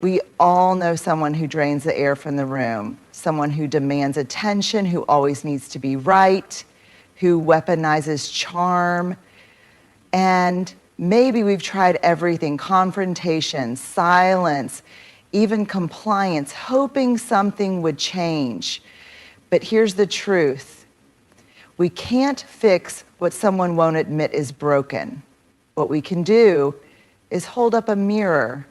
We all know someone who drains the air from the room, someone who demands attention, who always needs to be right, who weaponizes charm. And maybe we've tried everything: confrontation, silence, even compliance, hoping something would change. But here's the truth: we can't fix what someone won't admit is broken. What we can do is hold up a mirror,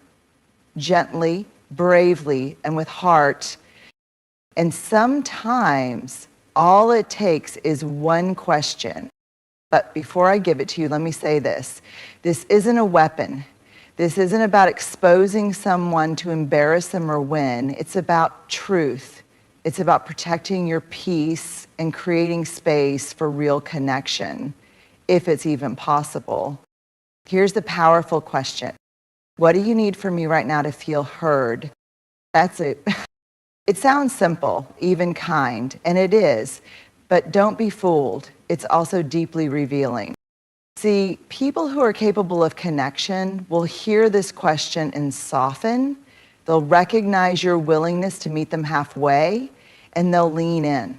gently, bravely, and with heart. And sometimes all it takes is one question. But before I give it to you, let me say this. This isn't a weapon. This isn't about exposing someone to embarrass them or win. It's about truth. It's about protecting your peace and creating space for real connection, if it's even possible. Here's the powerful question. What do you need from me right now to feel heard? That's it. It sounds simple, even kind, and it is, but don't be fooled. It's also deeply revealing. See, people who are capable of connection will hear this question and soften. They'll recognize your willingness to meet them halfway, and they'll lean in.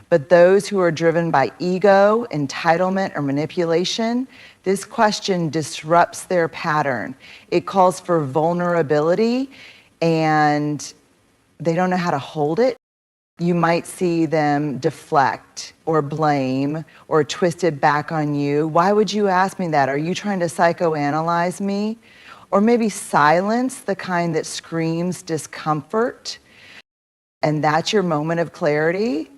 But those who are driven by ego, entitlement, or manipulation, this question disrupts their pattern. It calls for vulnerability, and they don't know how to hold it. You might see them deflect or blame or twist it back on you. Why would you ask me that? Are you trying to psychoanalyze me? Or maybe silence, the kind that screams discomfort. And that's your moment of clarity.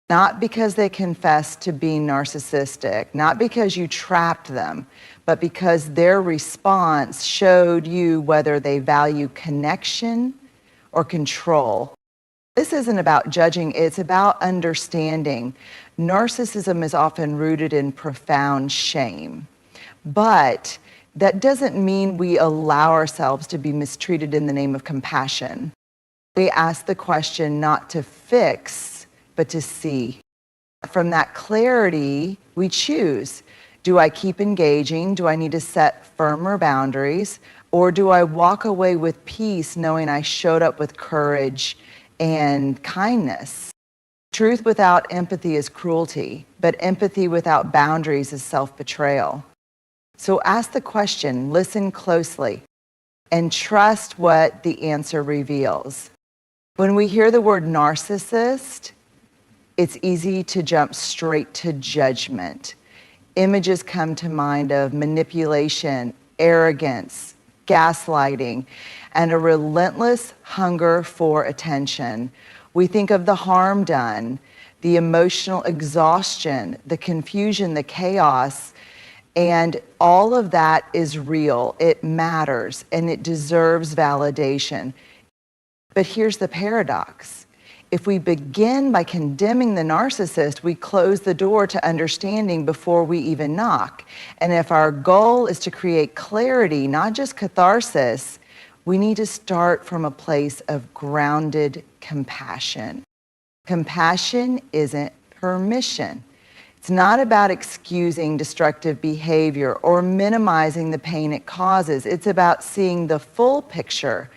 Not because they confessed to being narcissistic, not because you trapped them, but because their response showed you whether they value connection or control. This isn't about judging, it's about understanding. Narcissism is often rooted in profound shame, but that doesn't mean we allow ourselves to be mistreated in the name of compassion. We ask the question not to fix, but to see. From that clarity, we choose. Do I keep engaging? Do I need to set firmer boundaries? Or do I walk away with peace knowing I showed up with courage and kindness? Truth without empathy is cruelty, but empathy without boundaries is self-betrayal. So ask the question, listen closely, and trust what the answer reveals. When we hear the word narcissist, it's easy to jump straight to judgment. Images come to mind of manipulation, arrogance, gaslighting, and a relentless hunger for attention. We think of the harm done, the emotional exhaustion, the confusion, the chaos, and all of that is real. It matters, and it deserves validation. But here's the paradox. If we begin by condemning the narcissist, we close the door to understanding before we even knock. And if our goal is to create clarity, not just catharsis, we need to start from a place of grounded compassion. Compassion isn't permission. It's not about excusing destructive behavior or minimizing the pain it causes. It's about seeing the full picture,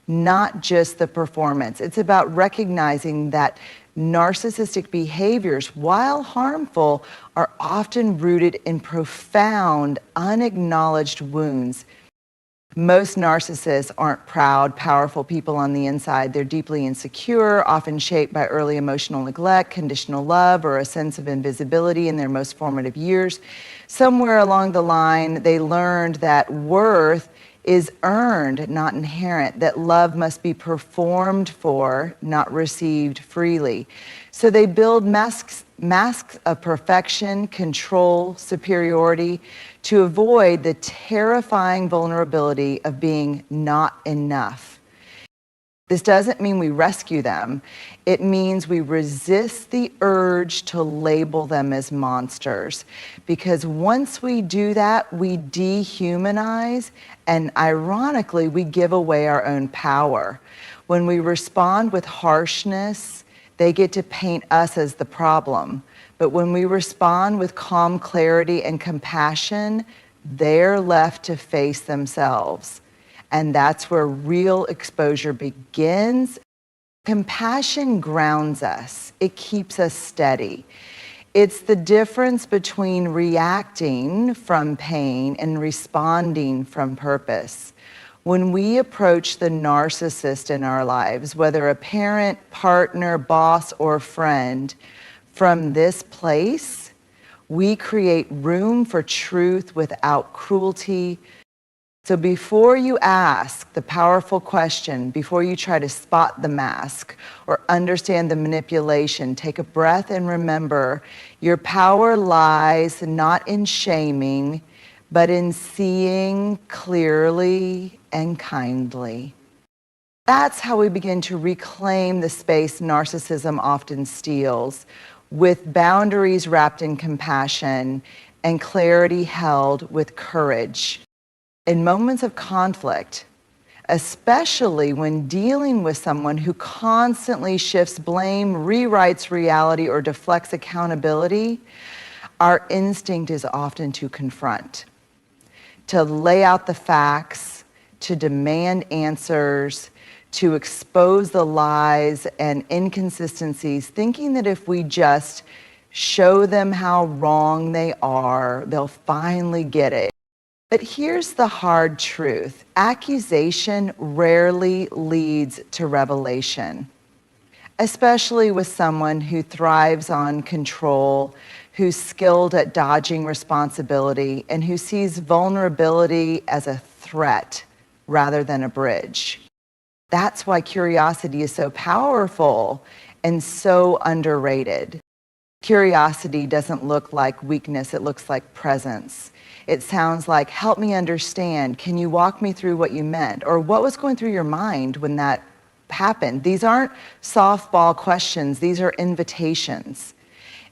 not just the performance. It's about recognizing that narcissistic behaviors, while harmful, are often rooted in profound, unacknowledged wounds. Most narcissists aren't proud, powerful people on the inside. They're deeply insecure, often shaped by early emotional neglect, conditional love, or a sense of invisibility in their most formative years. Somewhere along the line, they learned that worth is earned, not inherent, that love must be performed for, not received freely. So they build masks of perfection, control, superiority, to avoid the terrifying vulnerability of being not enough. This doesn't mean we rescue them. It means we resist the urge to label them as monsters. Because once we do that, we dehumanize, and ironically, we give away our own power. When we respond with harshness, they get to paint us as the problem. But when we respond with calm clarity and compassion, they're left to face themselves. And that's where real exposure begins. Compassion grounds us. It keeps us steady. It's the difference between reacting from pain and responding from purpose. When we approach the narcissist in our lives, whether a parent, partner, boss, or friend, from this place, we create room for truth without cruelty. So before you ask the powerful question, before you try to spot the mask or understand the manipulation, take a breath and remember your power lies not in shaming, but in seeing clearly and kindly. That's how we begin to reclaim the space narcissism often steals, with boundaries wrapped in compassion and clarity held with courage. In moments of conflict, especially when dealing with someone who constantly shifts blame, rewrites reality, or deflects accountability, our instinct is often to confront, to lay out the facts, to demand answers, to expose the lies and inconsistencies, thinking that if we just show them how wrong they are, they'll finally get it. But here's the hard truth. Accusation rarely leads to revelation, especially with someone who thrives on control, who's skilled at dodging responsibility, and who sees vulnerability as a threat rather than a bridge. That's why curiosity is so powerful and so underrated. Curiosity doesn't look like weakness, it looks like presence. It sounds like, help me understand. Can you walk me through what you meant? Or what was going through your mind when that happened? These aren't softball questions, these are invitations.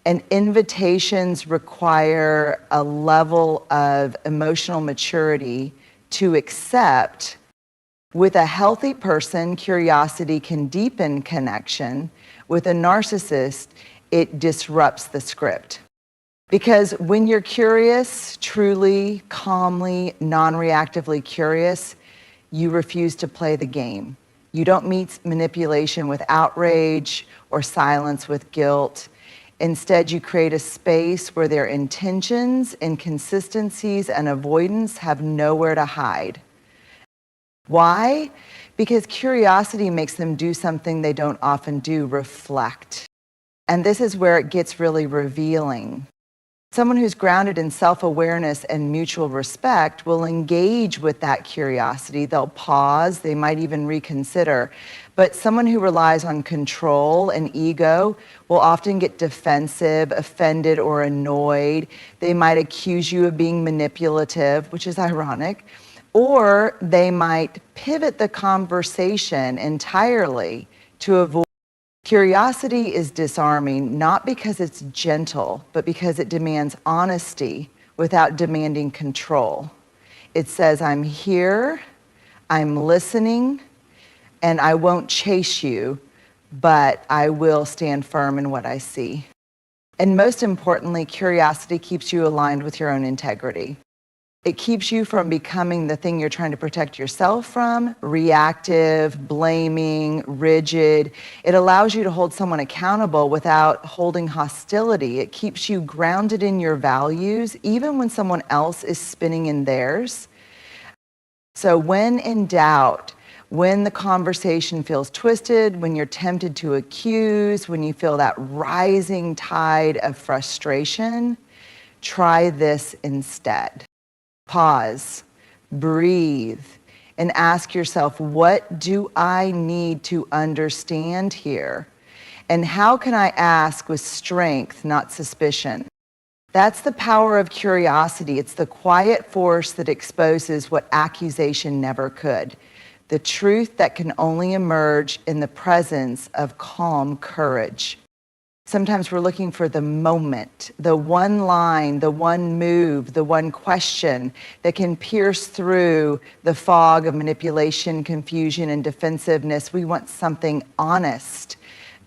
And invitations require a level of emotional maturity to accept. With a healthy person, curiosity can deepen connection. With a narcissist, it disrupts the script. Because when you're curious, truly, calmly, non-reactively curious, you refuse to play the game. You don't meet manipulation with outrage or silence with guilt. Instead, you create a space where their intentions, inconsistencies, and avoidance have nowhere to hide. Why? Because curiosity makes them do something they don't often do, reflect. And this is where it gets really revealing. Someone who's grounded in self-awareness and mutual respect will engage with that curiosity. They'll pause, they might even reconsider. But someone who relies on control and ego will often get defensive, offended, or annoyed. They might accuse you of being manipulative, which is ironic. Or they might pivot the conversation entirely to avoid. Curiosity is disarming, not because it's gentle, but because it demands honesty without demanding control. It says, I'm here, I'm listening, and I won't chase you, but I will stand firm in what I see. And most importantly, curiosity keeps you aligned with your own integrity. It keeps you from becoming the thing you're trying to protect yourself from, reactive, blaming, rigid. It allows you to hold someone accountable without holding hostility. It keeps you grounded in your values, even when someone else is spinning in theirs. So when in doubt, when the conversation feels twisted, when you're tempted to accuse, when you feel that rising tide of frustration, try this instead. Pause, breathe, and ask yourself, what do I need to understand here? And how can I ask with strength, not suspicion? That's the power of curiosity. It's the quiet force that exposes what accusation never could. The truth that can only emerge in the presence of calm courage. Sometimes we're looking for the moment, the one line, the one move, the one question that can pierce through the fog of manipulation, confusion, and defensiveness. We want something honest,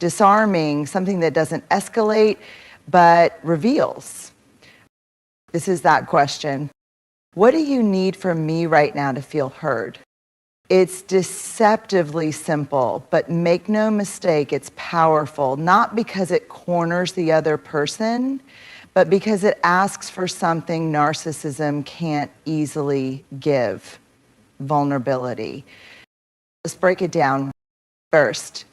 disarming, something that doesn't escalate, but reveals. This is that question. What do you need from me right now to feel heard? It's deceptively simple, but make no mistake, it's powerful, not because it corners the other person, but because it asks for something narcissism can't easily give: vulnerability. Let's break it down. First,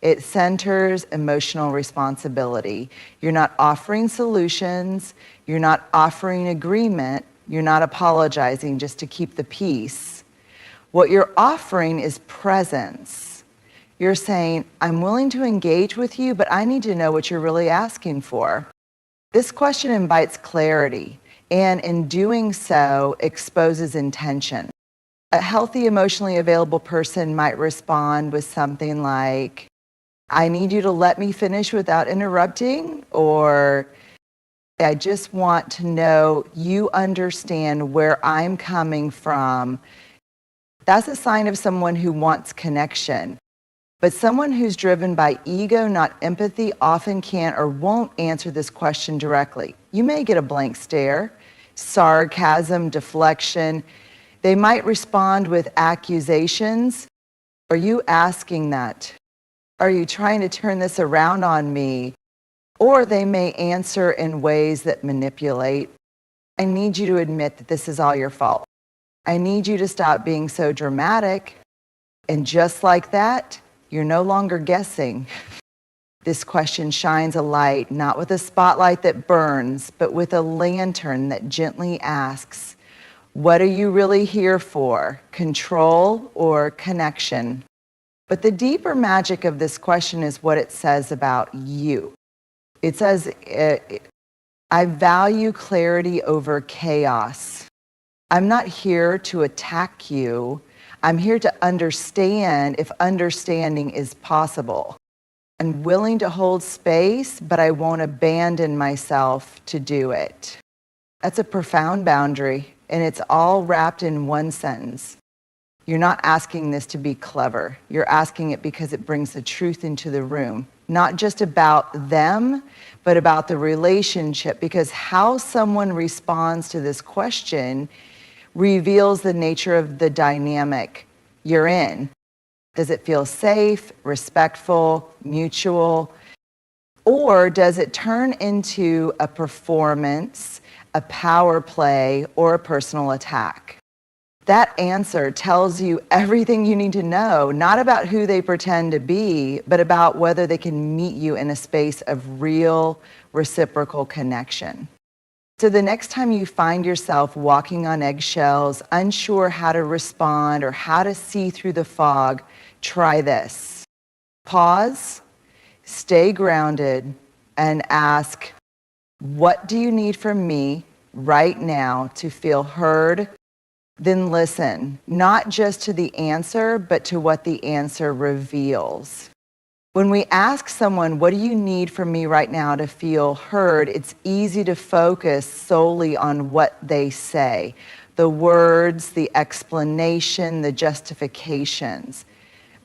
it centers emotional responsibility. You're not offering solutions, you're not offering agreement, you're not apologizing just to keep the peace. What you're offering is presence. You're saying, I'm willing to engage with you, but I need to know what you're really asking for. This question invites clarity, and in doing so, exposes intention. A healthy, emotionally available person might respond with something like, I need you to let me finish without interrupting, or I just want to know you understand where I'm coming from. That's a sign of someone who wants connection. But someone who's driven by ego, not empathy, often can't or won't answer this question directly. You may get a blank stare, sarcasm, deflection. They might respond with accusations. Are you asking that? Are you trying to turn this around on me? Or they may answer in ways that manipulate. I need you to admit that this is all your fault. I need you to stop being so dramatic. And just like that, you're no longer guessing. This question shines a light, not with a spotlight that burns, but with a lantern that gently asks, what are you really here for? Control or connection? But the deeper magic of this question is what it says about you. It says, I value clarity over chaos. I'm not here to attack you. I'm here to understand if understanding is possible. I'm willing to hold space, but I won't abandon myself to do it. That's a profound boundary, and it's all wrapped in one sentence. You're not asking this to be clever. You're asking it because it brings the truth into the room, not just about them, but about the relationship, because how someone responds to this question reveals the nature of the dynamic you're in. Does it feel safe, respectful, mutual? Or does it turn into a performance, a power play, or a personal attack? That answer tells you everything you need to know, not about who they pretend to be, but about whether they can meet you in a space of real reciprocal connection. So the next time you find yourself walking on eggshells, unsure how to respond or how to see through the fog, try this. Pause, stay grounded, and ask, what do you need from me right now to feel heard? Then listen, not just to the answer, but to what the answer reveals. When we ask someone, what do you need from me right now to feel heard, it's easy to focus solely on what they say, the words, the explanation, the justifications.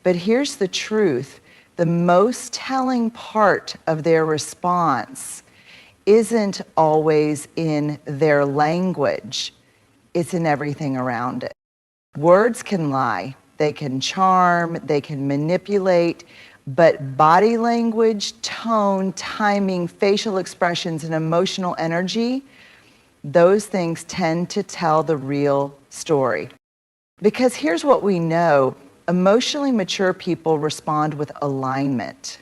But here's the truth. The most telling part of their response isn't always in their language. It's in everything around it. Words can lie, they can charm, they can manipulate, but body language, tone, timing, facial expressions, and emotional energy, those things tend to tell the real story. Because here's what we know, emotionally mature people respond with alignment.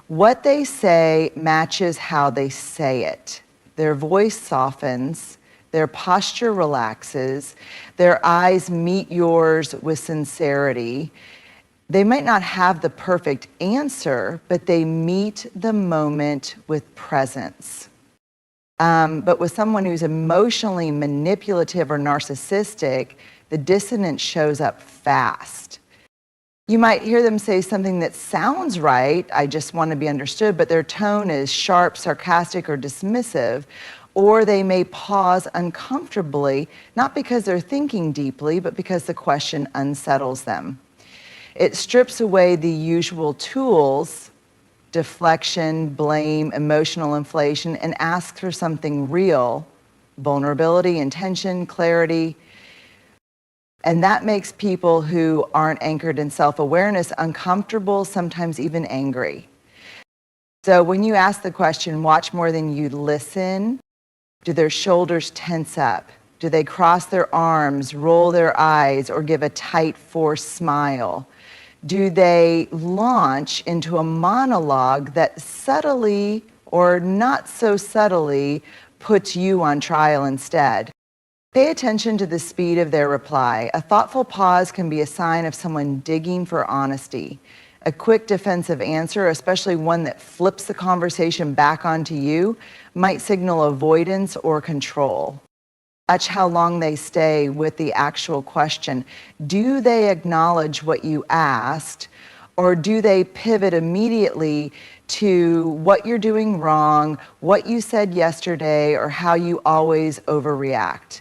What they say matches how they say it. Their voice softens, their posture relaxes, their eyes meet yours with sincerity. They might not have the perfect answer, but they meet the moment with presence. But with someone who's emotionally manipulative or narcissistic, the dissonance shows up fast. You might hear them say something that sounds right, I just want to be understood, but their tone is sharp, sarcastic, or dismissive. Or they may pause uncomfortably, not because they're thinking deeply, but because the question unsettles them. It strips away the usual tools, deflection, blame, emotional inflation, and asks for something real, vulnerability, intention, clarity. And that makes people who aren't anchored in self-awareness uncomfortable, sometimes even angry. So when you ask the question, watch more than you listen, do their shoulders tense up? Do they cross their arms, roll their eyes, or give a tight, forced smile? Do they launch into a monologue that subtly or not so subtly puts you on trial instead? Pay attention to the speed of their reply. A thoughtful pause can be a sign of someone digging for honesty. A quick defensive answer, especially one that flips the conversation back onto you, might signal avoidance or control. Watch how long they stay with the actual question. Do they acknowledge what you asked, or do they pivot immediately to what you're doing wrong, what you said yesterday, or how you always overreact?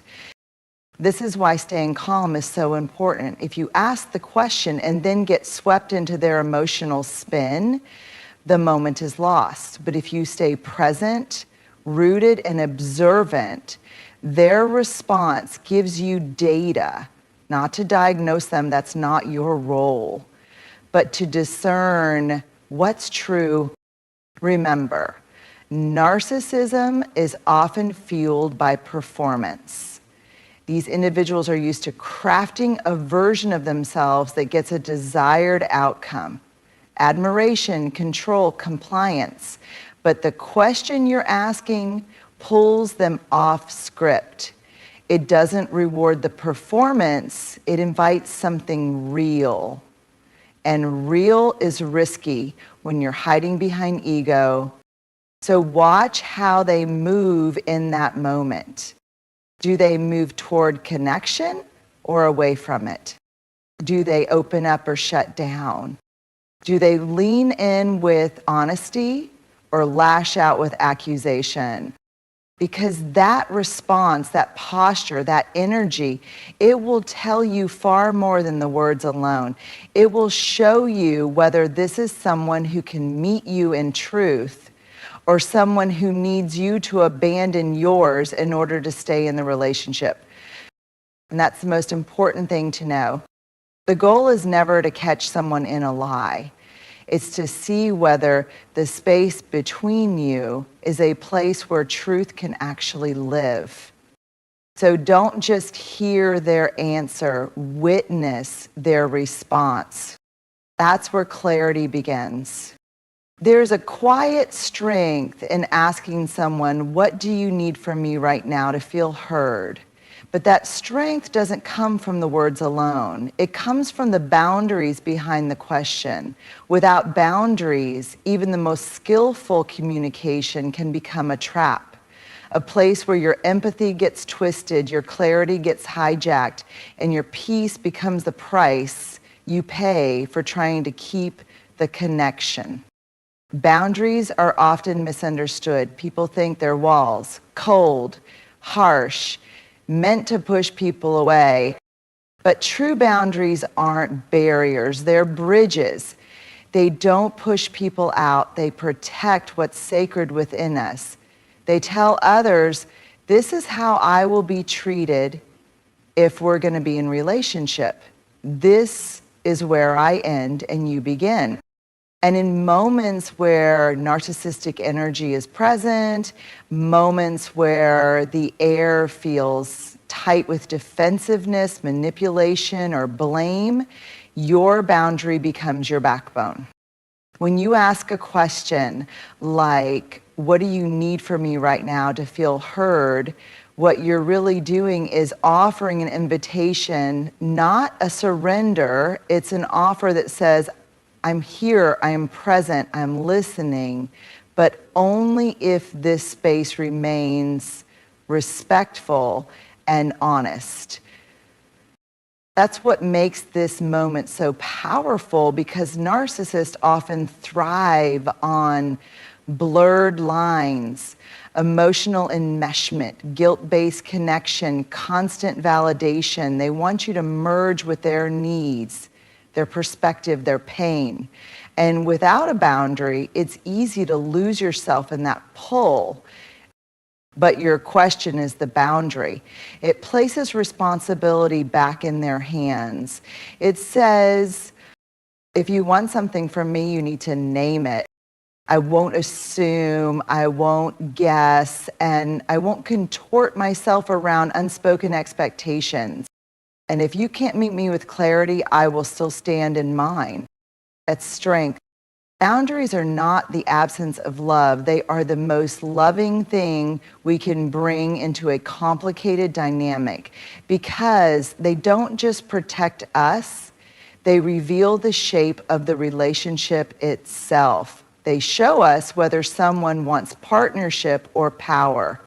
This is why staying calm is so important. If you ask the question and then get swept into their emotional spin, the moment is lost. But if you stay present, rooted, and observant, their response gives you data, not to diagnose them, that's not your role, but to discern what's true. Remember, narcissism is often fueled by performance. These individuals are used to crafting a version of themselves that gets a desired outcome: admiration, control, compliance. But the question you're asking pulls them off script. It doesn't reward the performance, it invites something real. And real is risky when you're hiding behind ego. So watch how they move in that moment. Do they move toward connection or away from it? Do they open up or shut down? Do they lean in with honesty or lash out with accusation? Because that response, that posture, that energy, it will tell you far more than the words alone. It will show you whether this is someone who can meet you in truth or someone who needs you to abandon yours in order to stay in the relationship. And that's the most important thing to know. The goal is never to catch someone in a lie. It's to see whether the space between you is a place where truth can actually live. So don't just hear their answer, witness their response. That's where clarity begins. There's a quiet strength in asking someone, what do you need from me right now to feel heard? But that strength doesn't come from the words alone. It comes from the boundaries behind the question. Without boundaries, even the most skillful communication can become a trap, a place where your empathy gets twisted, your clarity gets hijacked, and your peace becomes the price you pay for trying to keep the connection. Boundaries are often misunderstood. People think they're walls, cold, harsh, meant to push people away. But true boundaries aren't barriers, they're bridges. They don't push people out, they protect what's sacred within us. They tell others, this is how I will be treated if we're going to be in relationship. This is where I end and you begin. And in moments where narcissistic energy is present, moments where the air feels tight with defensiveness, manipulation, or blame, your boundary becomes your backbone. When you ask a question like, what do you need from me right now to feel heard? What you're really doing is offering an invitation, not a surrender. It's an offer that says, I'm here, I am present, I'm listening, but only if this space remains respectful and honest. That's what makes this moment so powerful, because narcissists often thrive on blurred lines, emotional enmeshment, guilt-based connection, constant validation. They want you to merge with their needs, their perspective, their pain. And without a boundary, it's easy to lose yourself in that pull. but your question is the boundary. It places responsibility back in their hands. It says, if you want something from me, you need to name it. I won't assume, I won't guess, and I won't contort myself around unspoken expectations. And if you can't meet me with clarity, I will still stand in mine. That's strength. Boundaries are not the absence of love. They are the most loving thing we can bring into a complicated dynamic because they don't just protect us, they reveal the shape of the relationship itself. They show us whether someone wants partnership or power.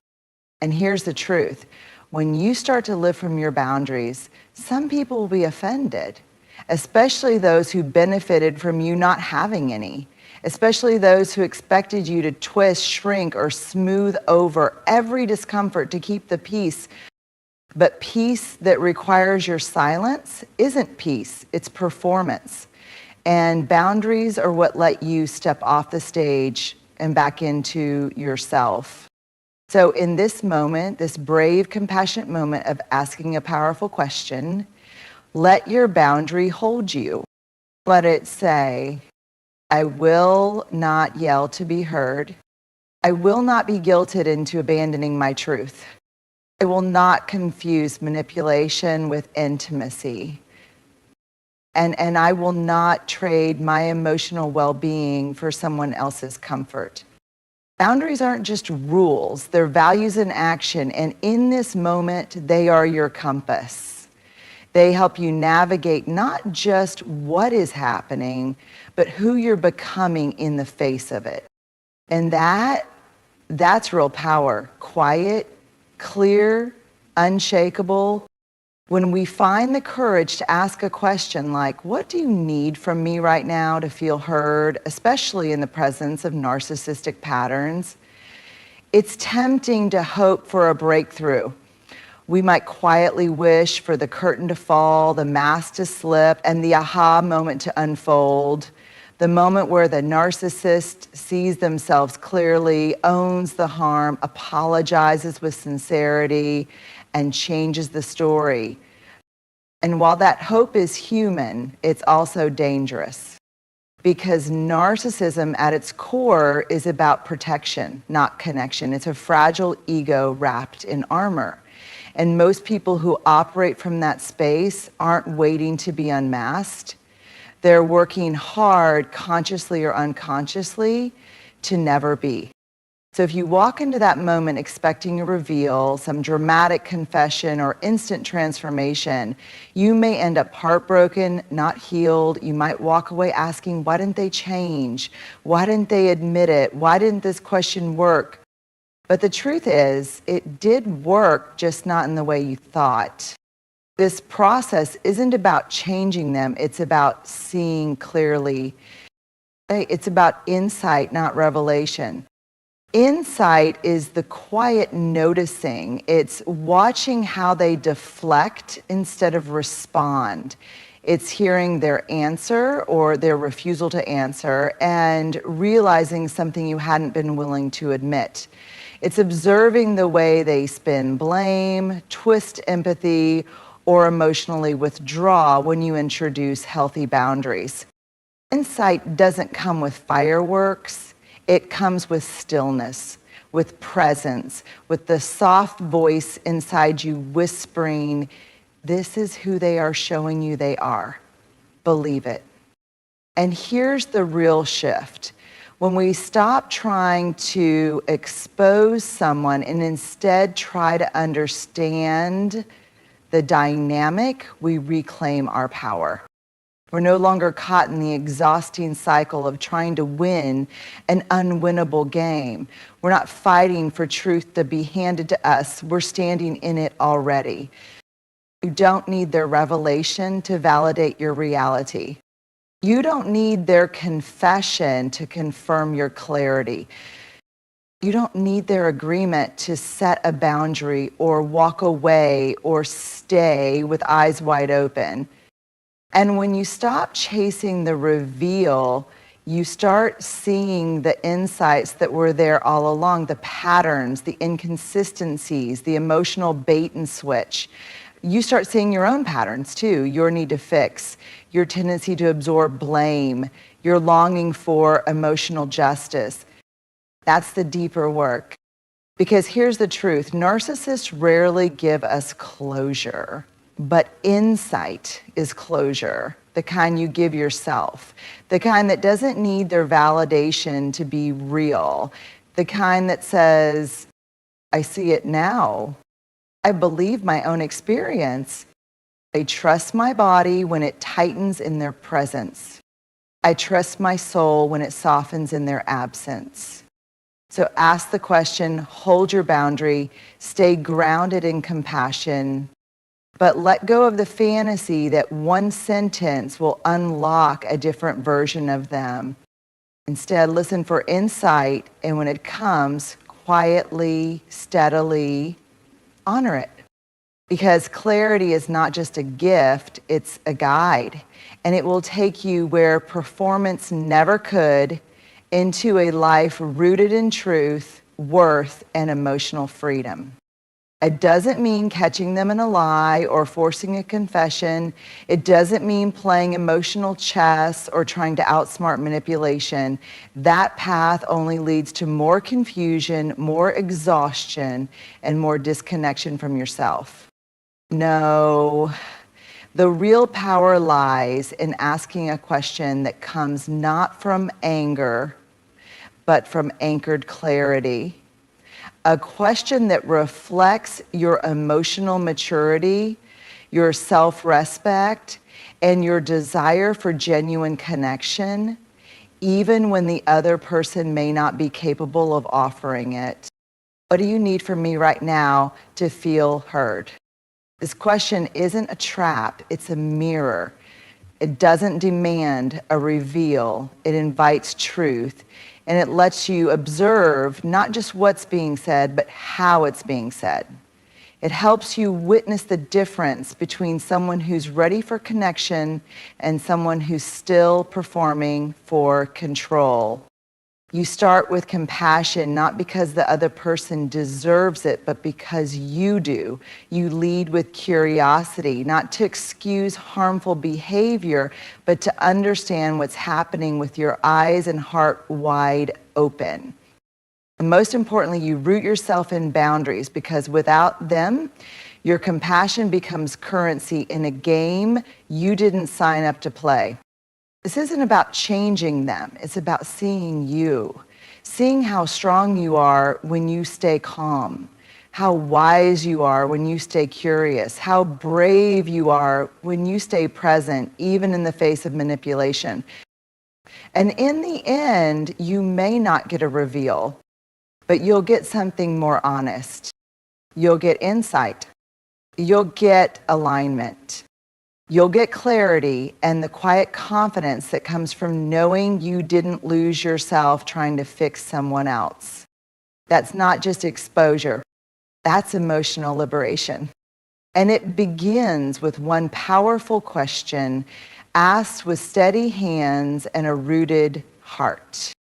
And here's the truth. When you start to live from your boundaries, some people will be offended, especially those who benefited from you not having any, especially those who expected you to twist, shrink, or smooth over every discomfort to keep the peace. But peace that requires your silence isn't peace, it's performance. And boundaries are what let you step off the stage and back into yourself. So in this moment, this brave, compassionate moment of asking a powerful question, let your boundary hold you. Let it say, I will not yell to be heard. I will not be guilted into abandoning my truth. I will not confuse manipulation with intimacy. And I will not trade my emotional well-being for someone else's comfort. Boundaries aren't just rules, they're values in action, and in this moment, they are your compass. They help you navigate not just what is happening, but who you're becoming in the face of it. And that's real power. Quiet, clear, unshakable. When we find the courage to ask a question like, what do you need from me right now to feel heard, especially in the presence of narcissistic patterns, it's tempting to hope for a breakthrough. We might quietly wish for the curtain to fall, the mask to slip, and the aha moment to unfold. The moment where the narcissist sees themselves clearly, owns the harm, apologizes with sincerity, and changes the story. And while that hope is human, it's also dangerous. Because narcissism at its core is about protection, not connection. It's a fragile ego wrapped in armor. And most people who operate from that space aren't waiting to be unmasked. They're working hard, consciously or unconsciously, to never be. So if you walk into that moment expecting a reveal, some dramatic confession or instant transformation, you may end up heartbroken, not healed. You might walk away asking, why didn't they change? Why didn't they admit it? Why didn't this question work? But the truth is, it did work, just not in the way you thought. This process isn't about changing them, it's about seeing clearly. It's about insight, not revelation. Insight is the quiet noticing. It's watching how they deflect instead of respond. It's hearing their answer or their refusal to answer and realizing something you hadn't been willing to admit. It's observing the way they spin blame, twist empathy, or emotionally withdraw when you introduce healthy boundaries. Insight doesn't come with fireworks. It comes with stillness, with presence, with the soft voice inside you whispering, this is who they are showing you they are. Believe it. And here's the real shift. When we stop trying to expose someone and instead try to understand the dynamic, we reclaim our power. We're no longer caught in the exhausting cycle of trying to win an unwinnable game. We're not fighting for truth to be handed to us. We're standing in it already. You don't need their revelation to validate your reality. You don't need their confession to confirm your clarity. You don't need their agreement to set a boundary or walk away or stay with eyes wide open. And when you stop chasing the reveal, You start seeing the insights that were there all along, the patterns, the inconsistencies, the emotional bait and switch. You start seeing your own patterns too, your need to fix, your tendency to absorb blame, your longing for emotional justice. That's the deeper work. Because here's the truth, narcissists rarely give us closure, but insight is closure, the kind you give yourself, the kind that doesn't need their validation to be real, the kind that says, I see it now. I believe my own experience. I trust my body when it tightens in their presence. I trust my soul when it softens in their absence. So ask the question, hold your boundary, stay grounded in compassion, but let go of the fantasy that one sentence will unlock a different version of them. Instead, listen for insight, and when it comes, quietly, steadily, honor it. Because clarity is not just a gift, it's a guide. And it will take you where performance never could, into a life rooted in truth, worth, and emotional freedom. It doesn't mean catching them in a lie or forcing a confession. It doesn't mean playing emotional chess or trying to outsmart manipulation. That path only leads to more confusion, more exhaustion, and more disconnection from yourself. No, the real power lies in asking a question that comes not from anger, but from anchored clarity. A question that reflects your emotional maturity, your self-respect, and your desire for genuine connection, even when the other person may not be capable of offering it. What do you need from me right now to feel heard? This question isn't a trap, it's a mirror. It doesn't demand a reveal, it invites truth. And it lets you observe not just what's being said, but how it's being said. It helps you witness the difference between someone who's ready for connection and someone who's still performing for control. You start with compassion, not because the other person deserves it, but because you do. You lead with curiosity, not to excuse harmful behavior, but to understand what's happening with your eyes and heart wide open. And most importantly, you root yourself in boundaries, because without them, your compassion becomes currency in a game you didn't sign up to play. This isn't about changing them. It's about seeing you, seeing how strong you are when you stay calm, how wise you are when you stay curious, how brave you are when you stay present, even in the face of manipulation. And in the end, you may not get a reveal, but you'll get something more honest. You'll get insight. You'll get alignment. You'll get clarity and the quiet confidence that comes from knowing you didn't lose yourself trying to fix someone else. That's not just exposure. That's emotional liberation. And it begins with one powerful question asked with steady hands and a rooted heart.